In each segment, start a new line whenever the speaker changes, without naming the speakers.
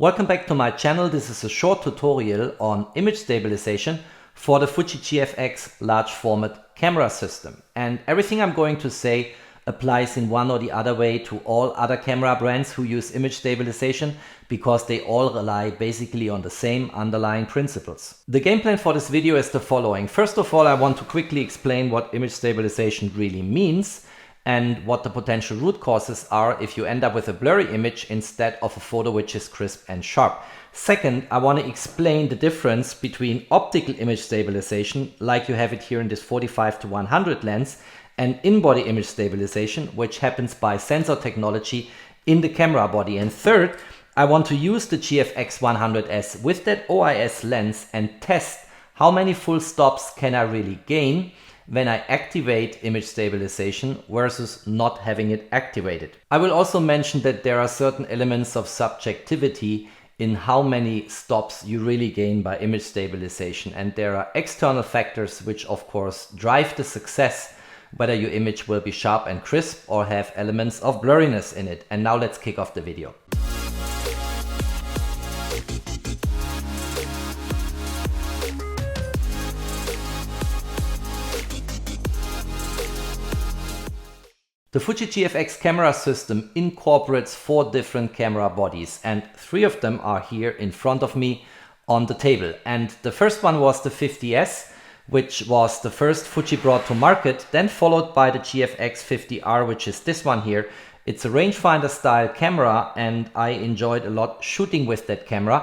Welcome back to my channel. This is a short tutorial on image stabilization for the Fuji GFX large format camera system. And everything I'm going to say applies in one or the other way to all other camera brands who use image stabilization because they all rely basically on the same underlying principles. The game plan for this video is the following. First of all, I want to quickly explain what image stabilization really means and what the potential root causes are if you end up with a blurry image instead of a photo which is crisp and sharp. Second, I want to explain the difference between optical image stabilization, like you have it here in this 45-100 lens, and in-body image stabilization, which happens by sensor technology in the camera body. And third, I want to use the GFX 100S with that OIS lens and test how many full stops can I really gain when I activate image stabilization versus not having it activated. I will also mention that there are certain elements of subjectivity in how many stops you really gain by image stabilization, and there are external factors which of course drive the success, whether your image will be sharp and crisp or have elements of blurriness in it. And now let's kick off the video. The Fuji GFX camera system incorporates 4 different camera bodies, and 3 of them are here in front of me on the table. And the first one was the 50S, which was the first Fuji brought to market, then followed by the GFX 50R, which is this one here. It's a rangefinder style camera and I enjoyed a lot shooting with that camera.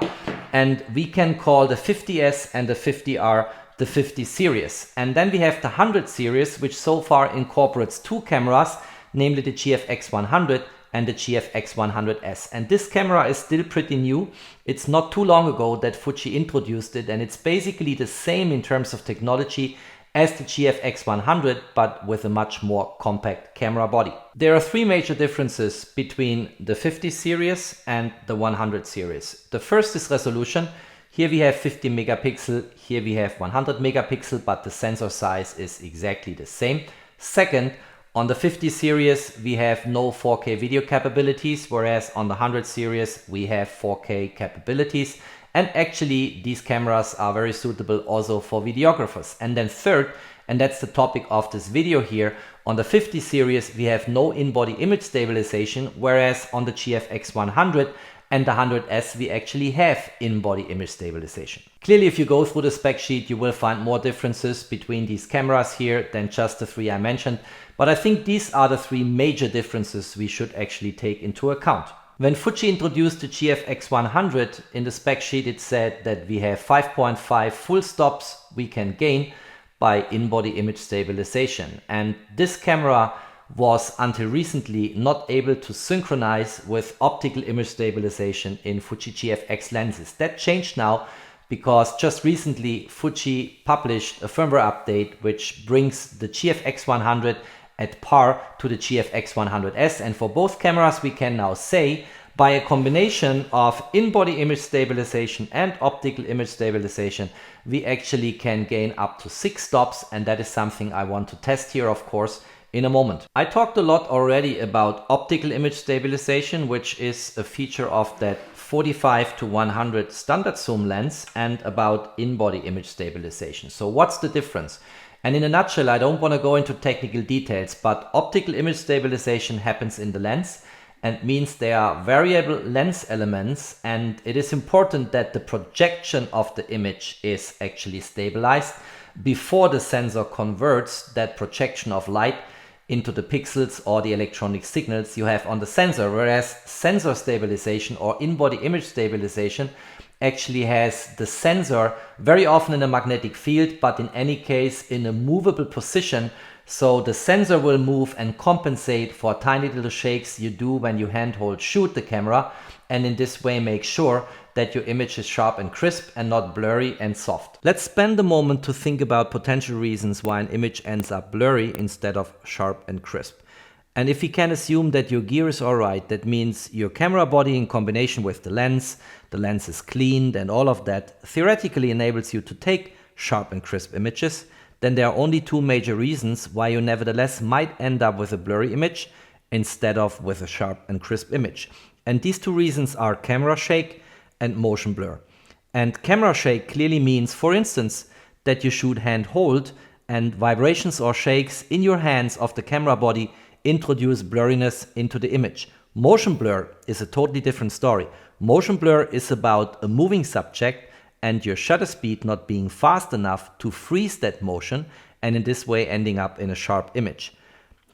And we can call the 50S and the 50R the 50 series. And then we have the 100 series, which so far incorporates 2 cameras, namely the GFX 100 and the GFX 100S. And this camera is still pretty new. It's not too long ago that Fuji introduced it, and it's basically the same in terms of technology as the GFX 100, but with a much more compact camera body. There are 3 major differences between the 50 series and the 100 series. The first is resolution. Here we have 50 megapixel, here we have 100 megapixel, but the sensor size is exactly the same. Second, on the 50 series, we have no 4K video capabilities, whereas on the 100 series, we have 4K capabilities. And actually, these cameras are very suitable also for videographers. And then third, and that's the topic of this video here, on the 50 series, we have no in-body image stabilization, whereas on the GFX 100 and the 100S, we actually have in-body image stabilization. Clearly, if you go through the spec sheet, you will find more differences between these cameras here than just the 3 I mentioned. But I think these are the 3 major differences we should actually take into account. When Fuji introduced the GFX 100, in the spec sheet it said that we have 5.5 full stops we can gain by in-body image stabilization. And this camera was until recently not able to synchronize with optical image stabilization in Fuji GFX lenses. That changed now because just recently Fuji published a firmware update which brings the GFX 100 at par to the GFX 100S, and for both cameras we can now say by a combination of in-body image stabilization and optical image stabilization we actually can gain up to 6 stops, and that is something I want to test here of course in a moment. I talked a lot already about optical image stabilization, which is a feature of that 45-100 standard zoom lens, and about in-body image stabilization. So what's the difference? And in a nutshell, I don't want to go into technical details, but optical image stabilization happens in the lens and means there are variable lens elements, and it is important that the projection of the image is actually stabilized before the sensor converts that projection of light into the pixels or the electronic signals you have on the sensor, whereas sensor stabilization or in-body image stabilization actually has the sensor very often in a magnetic field, but in any case in a movable position. So the sensor will move and compensate for tiny little shakes you do when you handhold shoot the camera, and in this way make sure that your image is sharp and crisp and not blurry and soft. Let's spend a moment to think about potential reasons why an image ends up blurry instead of sharp and crisp. And if we can assume that your gear is alright, that means your camera body in combination with the lens is cleaned and all of that theoretically enables you to take sharp and crisp images, then there are only 2 major reasons why you nevertheless might end up with a blurry image instead of with a sharp and crisp image. And these 2 reasons are camera shake and motion blur. And camera shake clearly means, for instance, that you shoot hand hold and vibrations or shakes in your hands of the camera body introduce blurriness into the image. Motion blur is a totally different story. Motion blur is about a moving subject and your shutter speed not being fast enough to freeze that motion, and in this way ending up in a sharp image.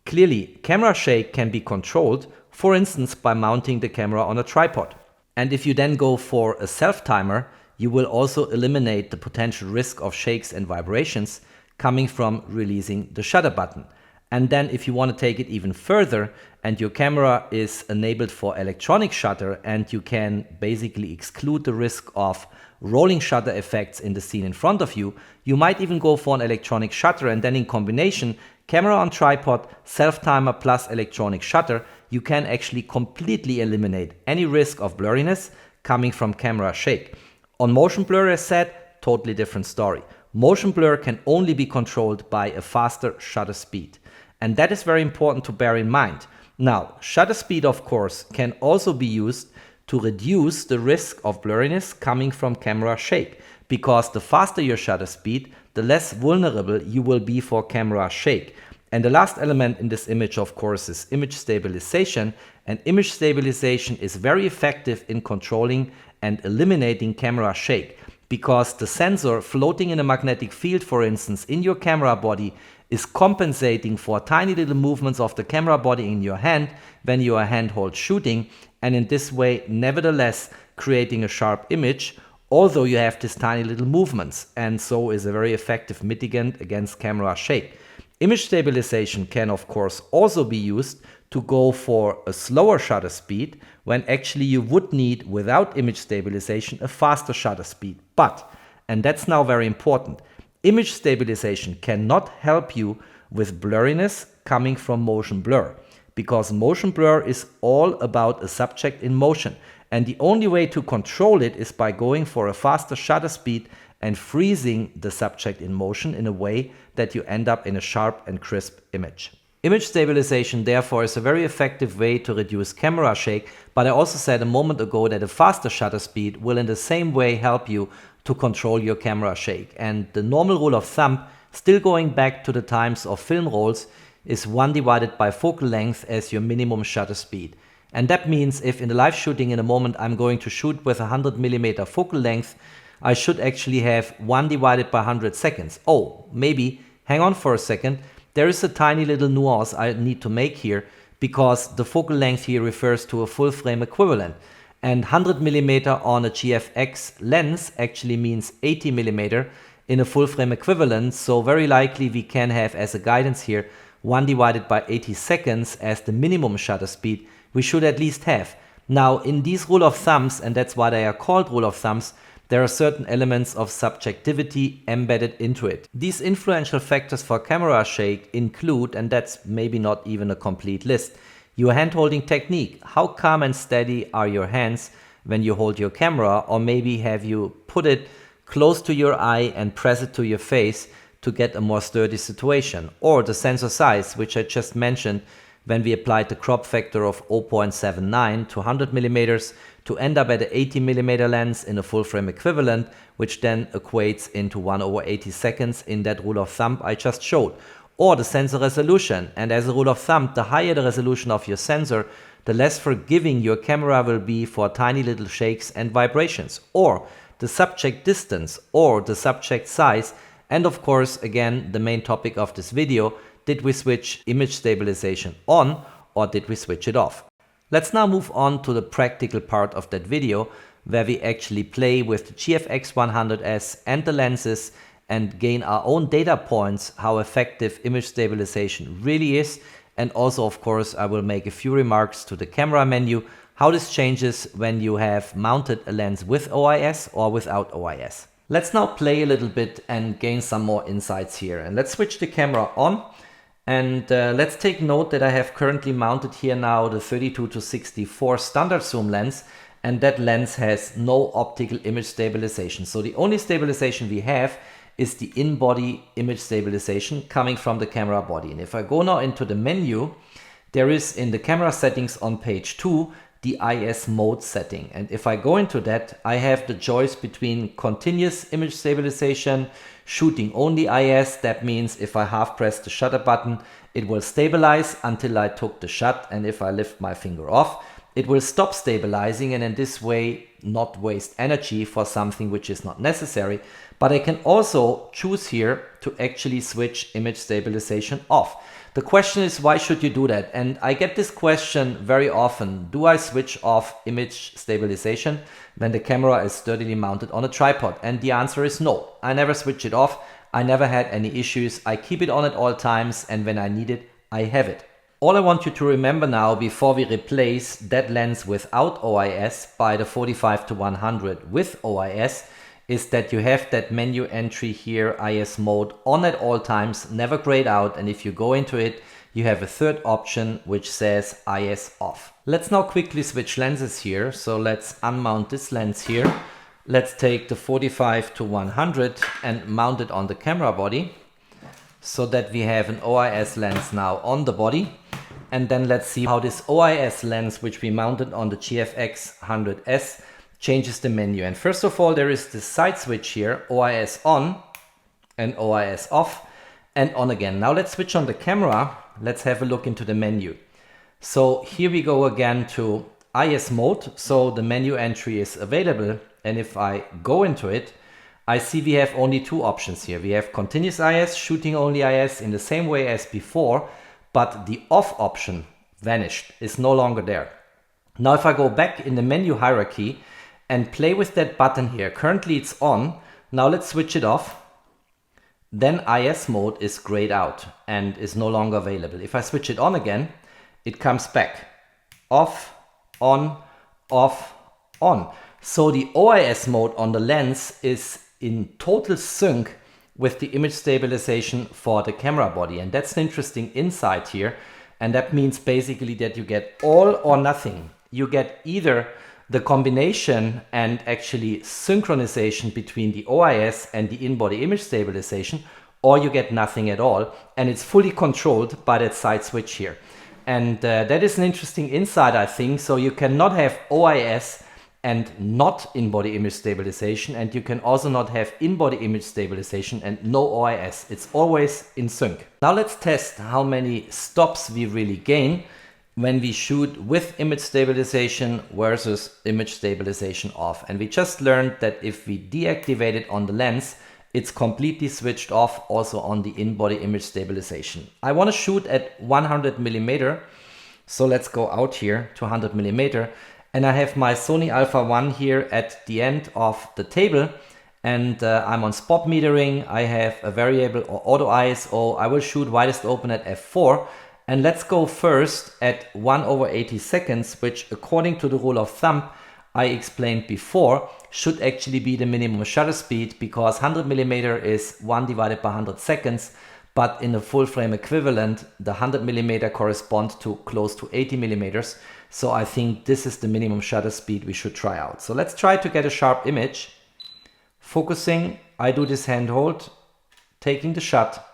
Clearly, camera shake can be controlled, for instance by mounting the camera on a tripod. And if you then go for a self-timer, you will also eliminate the potential risk of shakes and vibrations coming from releasing the shutter button. And then if you want to take it even further and your camera is enabled for electronic shutter and you can basically exclude the risk of rolling shutter effects in the scene in front of you, you might even go for an electronic shutter, and then in combination, camera on tripod, self-timer plus electronic shutter, you can actually completely eliminate any risk of blurriness coming from camera shake. On motion blur, as said, totally different story. Motion blur can only be controlled by a faster shutter speed. And that is very important to bear in mind. Now, shutter speed, of course, can also be used to reduce the risk of blurriness coming from camera shake, because the faster your shutter speed, the less vulnerable you will be for camera shake. And the last element in this image, of course, is image stabilization. And image stabilization is very effective in controlling and eliminating camera shake, because the sensor floating in a magnetic field, for instance, in your camera body is compensating for tiny little movements of the camera body in your hand when you are handhold shooting, and in this way nevertheless creating a sharp image, although you have these tiny little movements, and so is a very effective mitigant against camera shake. Image stabilization can of course also be used to go for a slower shutter speed when actually you would need, without image stabilization, a faster shutter speed. But, and that's now very important, image stabilization cannot help you with blurriness coming from motion blur, because motion blur is all about a subject in motion, and the only way to control it is by going for a faster shutter speed and freezing the subject in motion in a way that you end up in a sharp and crisp image. Image stabilization, therefore, is a very effective way to reduce camera shake, but I also said a moment ago that a faster shutter speed will in the same way help you to control your camera shake. And the normal rule of thumb, still going back to the times of film rolls, is 1 divided by focal length as your minimum shutter speed. And that means if in the live shooting in a moment I'm going to shoot with a 100mm focal length, I should actually have 1 divided by 100 seconds. Oh, maybe, hang on for a second, there is a tiny little nuance I need to make here, because the focal length here refers to a full frame equivalent. And 100mm on a GFX lens actually means 80mm in a full frame equivalent, so very likely we can have as a guidance here 1 divided by 80 seconds as the minimum shutter speed we should at least have. Now in these rule of thumbs, and that's why they are called rule of thumbs, there are certain elements of subjectivity embedded into it. These influential factors for camera shake include, and that's maybe not even a complete list, your hand-holding technique. How calm and steady are your hands when you hold your camera, or maybe have you put it close to your eye and press it to your face to get a more sturdy situation. Or the sensor size, which I just mentioned, when we applied the crop factor of 0.79 to 100mm to end up at an 80mm lens in a full frame equivalent, which then equates into 1/80 seconds in that rule of thumb I just showed. Or the sensor resolution, and as a rule of thumb, the higher the resolution of your sensor, the less forgiving your camera will be for tiny little shakes and vibrations. Or the subject distance, or the subject size, and of course, again, the main topic of this video, did we switch image stabilization on or did we switch it off? Let's now move on to the practical part of that video, where we actually play with the GFX 100S and the lenses and gain our own data points how effective image stabilization really is. And also, of course, I will make a few remarks to the camera menu, how this changes when you have mounted a lens with OIS or without OIS. Let's now play a little bit and gain some more insights here. And let's switch the camera on. And let's take note that I have currently mounted here now the 32-64 standard zoom lens, and that lens has no optical image stabilization. So the only stabilization we have is the in-body image stabilization coming from the camera body. And if I go now into the menu, there is in the camera settings on page 2 the IS mode setting. And if I go into that, I have the choice between continuous image stabilization, shooting only IS. That means if I half press the shutter button, it will stabilize until I took the shot. And if I lift my finger off, it will stop stabilizing, and in this way not waste energy for something which is not necessary. But I can also choose here to actually switch image stabilization off. The question is, why should you do that? And I get this question very often. Do I switch off image stabilization when the camera is sturdily mounted on a tripod? And the answer is no. I never switch it off. I never had any issues. I keep it on at all times, and when I need it, I have it. All I want you to remember now, before we replace that lens without OIS by the 45-100 with OIS, is that you have that menu entry here, IS mode, on at all times, never grayed out. And if you go into it, you have a third option which says IS off. Let's now quickly switch lenses here. So let's unmount this lens here. Let's take the 45-100 and mount it on the camera body so that we have an OIS lens now on the body. And then let's see how this OIS lens, which we mounted on the GFX 100S, changes the menu. And first of all, there is this side switch here, OIS on and OIS off, and on again. Now let's switch on the camera. Let's have a look into the menu. So here we go again to IS mode. So the menu entry is available. And if I go into it, I see we have only two options here. We have continuous IS, shooting only IS in the same way as before, but the off option vanished, is no longer there. Now if I go back in the menu hierarchy and play with that button here, currently it's on. Now let's switch it off. Then IS mode is grayed out and is no longer available. If I switch it on again, it comes back. Off, on, off, on. So the OIS mode on the lens is in total sync with the image stabilization for the camera body. And that's an interesting insight here. And that means basically that you get all or nothing. You get either the combination and actually synchronization between the OIS and the in-body image stabilization, or you get nothing at all. And it's fully controlled by that side switch here. And that is an interesting insight, I think. So you cannot have OIS and not in-body image stabilization, and you can also not have in-body image stabilization and no OIS. It's always in sync. Now let's test how many stops we really gain when we shoot with image stabilization versus image stabilization off. And we just learned that if we deactivate it on the lens, it's completely switched off also on the in-body image stabilization. I want to shoot at 100mm, so let's go out here to 100mm. And I have my Sony Alpha 1 here at the end of the table, and I'm on spot metering. I have a variable or auto ISO. I will shoot widest open at f4, and let's go first at 1/80 seconds, which according to the rule of thumb I explained before should actually be the minimum shutter speed, because 100mm is 1 divided by 100 seconds. But in a full frame equivalent, the 100mm correspond to close to 80mm. So I think this is the minimum shutter speed we should try out. So let's try to get a sharp image. Focusing, I do this handhold, taking the shot.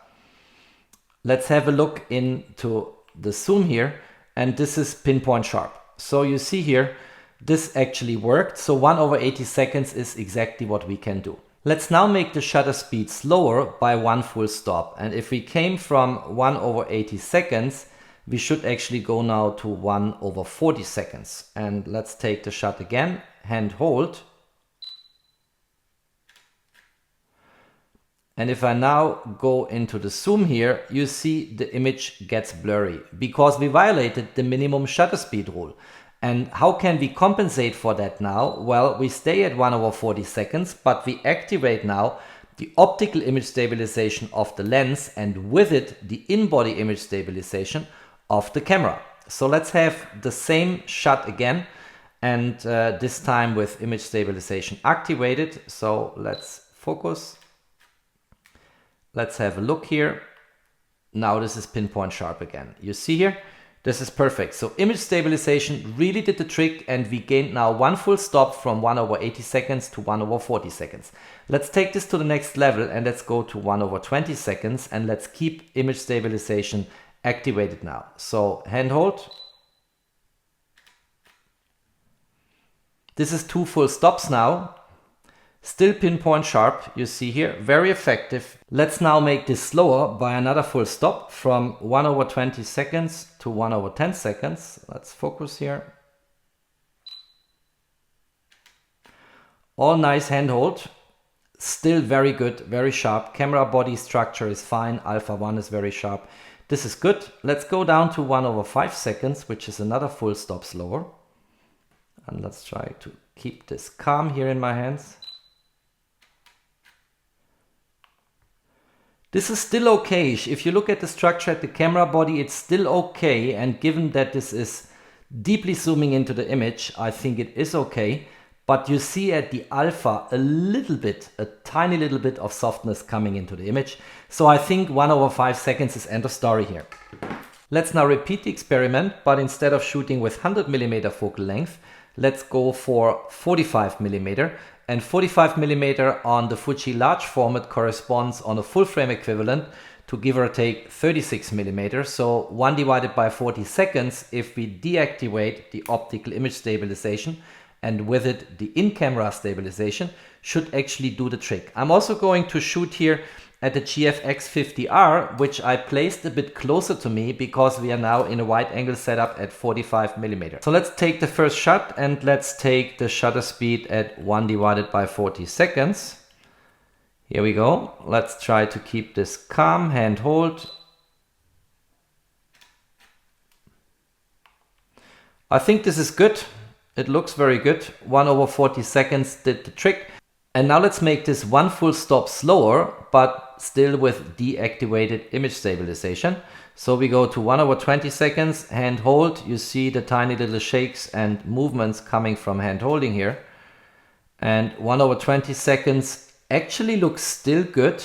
Let's have a look into the zoom here, and this is pinpoint sharp. So you see here, this actually worked. So 1/80 seconds is exactly what we can do. Let's now make the shutter speed slower by one full stop. And if we came from 1/80 seconds, we should actually go now to 1/40 seconds. And let's take the shot again, hand hold. And if I now go into the zoom here, you see the image gets blurry because we violated the minimum shutter speed rule. And how can we compensate for that now? Well, we stay at 1/40 seconds, but we activate now the optical image stabilization of the lens, and with it, the in-body image stabilization of the camera. So let's have the same shot again, and this time with image stabilization activated. So let's focus. Let's have a look here. Now this is pinpoint sharp again. You see here? This is perfect. So image stabilization really did the trick, and we gained now one full stop from 1/80 seconds to 1/40 seconds. Let's take this to the next level, and let's go to 1/20 seconds, and let's keep image stabilization activated now. So handhold. This is 2 full stops now. Still pinpoint sharp, you see here, very effective. Let's now make this slower by another full stop from 1/20 seconds to 1/10 seconds. Let's focus here. All nice handhold. Still very good, very sharp. Camera body structure is fine. Alpha 1 is very sharp. This is good. Let's go down to 1/5 seconds, which is another full stop slower. And let's try to keep this calm here in my hands. This is still okay. If you look at the structure at the camera body, it's still okay. And given that this is deeply zooming into the image, I think it is okay. But you see at the alpha a little bit, a tiny little bit of softness coming into the image. So I think 1/5 seconds is end of story here. Let's now repeat the experiment, but instead of shooting with 100mm focal length, let's go for 45mm. And 45mm on the Fuji large format corresponds on a full frame equivalent to give or take 36mm. So 1 divided by 40 seconds if we deactivate the optical image stabilization and with it the in-camera stabilization should actually do the trick. I'm also going to shoot here at the GFX 50R, which I placed a bit closer to me because we are now in a wide angle setup at 45mm. So let's take the first shot and let's take the shutter speed at 1 divided by 40 seconds. Here we go. Let's try to keep this calm, hand hold. I think this is good. It looks very good. 1/40 seconds did the trick. And now let's make this one full stop slower, but still with deactivated image stabilization. So we go to 1/20 seconds, hand hold. You see the tiny little shakes and movements coming from hand holding here. And 1/20 seconds actually looks still good.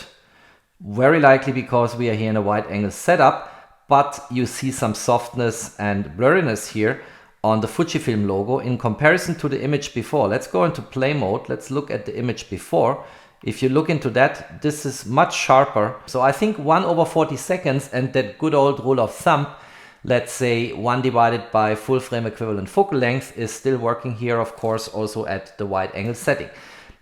Very likely because we are here in a wide angle setup, but you see some softness and blurriness here on the Fujifilm logo in comparison to the image before. Let's go into play mode. Let's look at the image before. If you look into that, this is much sharper. So I think 1/40 seconds and that good old rule of thumb, let's say 1 divided by full frame equivalent focal length is still working here, of course, also at the wide angle setting.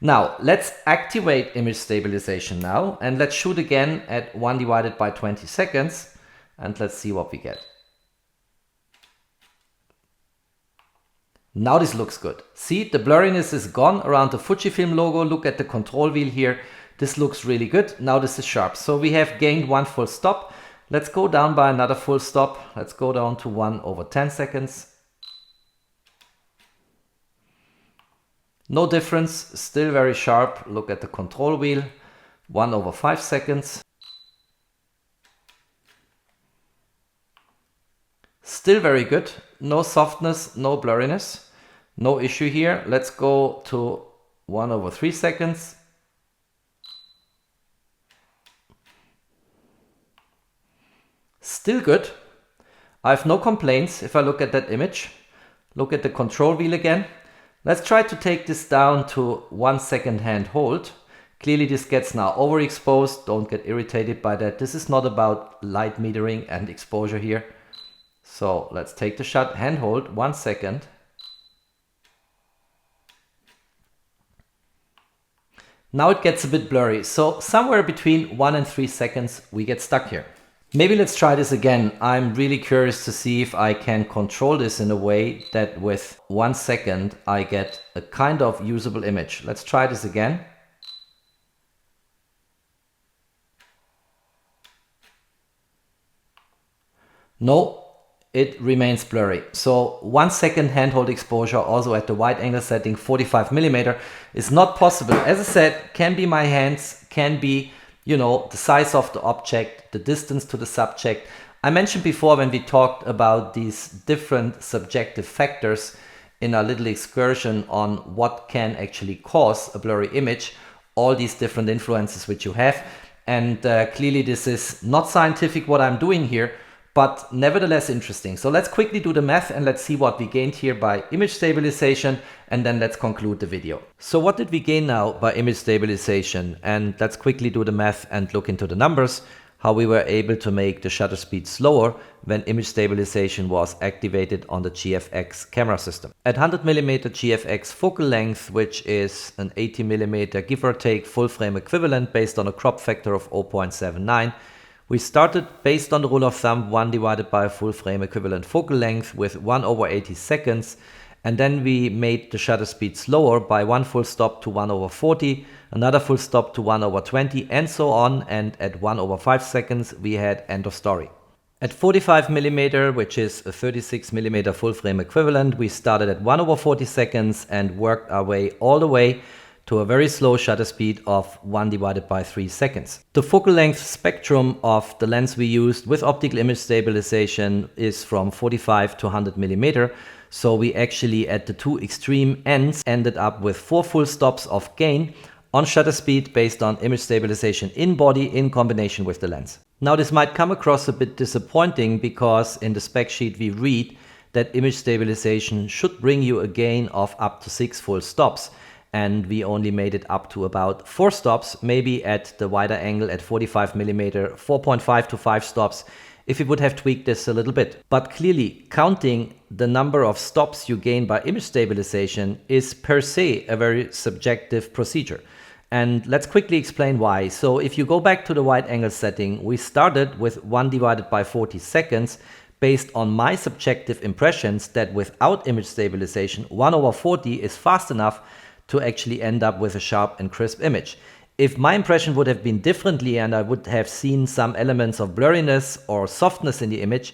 Now let's activate image stabilization now and let's shoot again at 1 divided by 20 seconds and let's see what we get. Now this looks good. See, the blurriness is gone around the Fujifilm logo. Look at the control wheel here. This looks really good. Now this is sharp. So we have gained one full stop. Let's go down by another full stop. Let's go down to 1/10 seconds. No difference, still very sharp. Look at the control wheel. 1/5 seconds. Still very good. No softness, no blurriness. No issue here. Let's go to 1/3 seconds. Still good. I have no complaints if I look at that image. Look at the control wheel again. Let's try to take this down to 1 second hand hold. Clearly this gets now overexposed. Don't get irritated by that. This is not about light metering and exposure here. So let's take the shot, hand hold, 1 second. Now it gets a bit blurry. So somewhere between 1 and 3 seconds we get stuck here. Maybe let's try this again. I'm really curious to see if I can control this in a way that with 1 second I get a kind of usable image. Let's try this again. No, it remains blurry. So 1 second handhold exposure also at the wide angle setting 45mm is not possible. As I said, can be my hands, can be, you know, the size of the object, the distance to the subject. I mentioned before when we talked about these different subjective factors in a little excursion on what can actually cause a blurry image, all these different influences which you have. And clearly this is not scientific what I'm doing here, but nevertheless interesting. So let's quickly do the math and let's see what we gained here by image stabilization, and then let's conclude the video. So what did we gain now by image stabilization? And let's quickly do the math and look into the numbers. how we were able to make the shutter speed slower when image stabilization was activated on the GFX camera system. At 100mm GFX focal length, which is an 80mm give or take full frame equivalent based on a crop factor of 0.79, we started based on the rule of thumb 1 divided by full frame equivalent focal length with 1/80 seconds, and then we made the shutter speed slower by one full stop to 1/40, another full stop to 1/20, and so on, and at 1/5 seconds we had end of story. At 45mm, which is a 36mm full frame equivalent, we started at 1/40 seconds and worked our way all the way to a very slow shutter speed of 1 divided by 3 seconds. The focal length spectrum of the lens we used with optical image stabilization is from 45 to 100mm, so we actually at the two extreme ends ended up with 4 full stops of gain on shutter speed based on image stabilization in body in combination with the lens. Now this might come across a bit disappointing because in the spec sheet we read that image stabilization should bring you a gain of up to 6 full stops, and we only made it up to about 4 stops, maybe at the wider angle at 45mm, 4.5 to 5 stops if we would have tweaked this a little bit. But clearly counting the number of stops you gain by image stabilization is per se a very subjective procedure. And let's quickly explain why. So if you go back to the wide angle setting, we started with 1 divided by 40 seconds based on my subjective impressions that without image stabilization 1/40 is fast enough to actually end up with a sharp and crisp image. If my impression would have been differently and I would have seen some elements of blurriness or softness in the image,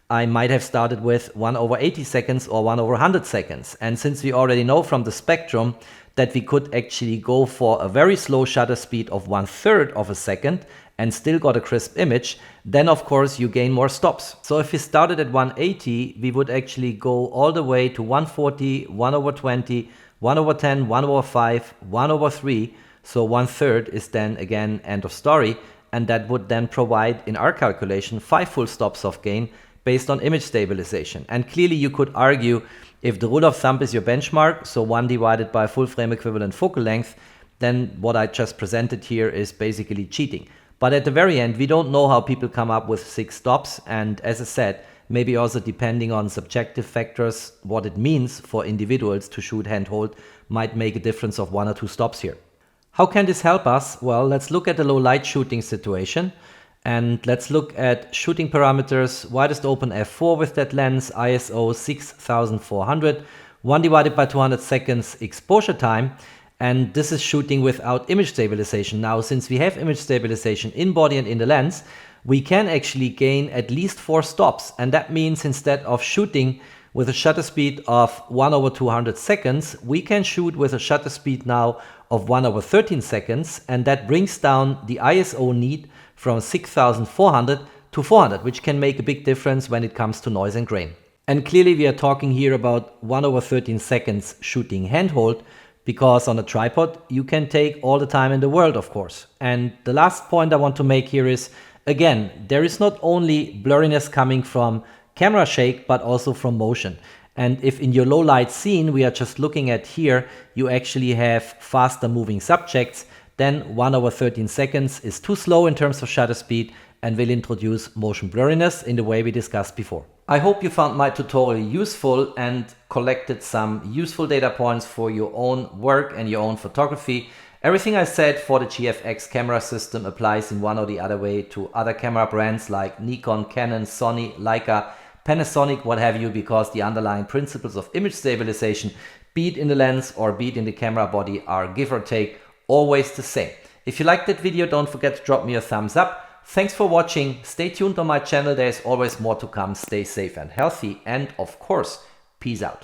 I might have started with 1/80 seconds or 1/100 seconds. And since we already know from the spectrum that we could actually go for a very slow shutter speed of 1/3 of a second and still got a crisp image, then of course you gain more stops. So if we started at 180, we would actually go all the way to 140, 1/20, 1/10, 1/5, 1/3, so 1/3 is then again end of story, and that would then provide in our calculation 5 full stops of gain based on image stabilization. And clearly you could argue if the rule of thumb is your benchmark, so 1 divided by full frame equivalent focal length, then what I just presented here is basically cheating. But at the very end, we don't know how people come up with 6 stops, and as I said, maybe also depending on subjective factors, what it means for individuals to shoot handhold might make a difference of 1 or 2 stops here. How can this help us? Well, let's look at the low light shooting situation, and let's look at shooting parameters. Widest open f4 with that lens, ISO 6400, 1 divided by 200 seconds exposure time, and this is shooting without image stabilization. Now, since we have image stabilization in body and in the lens, we can actually gain at least 4 stops, and that means instead of shooting with a shutter speed of 1/200 seconds, we can shoot with a shutter speed now of 1/13 seconds, and that brings down the ISO need from 6400 to 400, which can make a big difference when it comes to noise and grain. And clearly we are talking here about 1/13 seconds shooting handhold, because on a tripod you can take all the time in the world, of course. And the last point I want to make here is, again, there is not only blurriness coming from camera shake, but also from motion. And if in your low light scene we are just looking at here, you actually have faster moving subjects, then 1/13 seconds is too slow in terms of shutter speed and will introduce motion blurriness in the way we discussed before. I hope you found my tutorial useful and collected some useful data points for your own work and your own photography. Everything I said for the GFX camera system applies in one or the other way to other camera brands like Nikon, Canon, Sony, Leica, Panasonic, what have you, because the underlying principles of image stabilization, be it in the lens or be it in the camera body, are give or take always the same. If you liked that video, don't forget to drop me a thumbs up. Thanks for watching. Stay tuned on my channel. There's always more to come. Stay safe and healthy. And of course, peace out.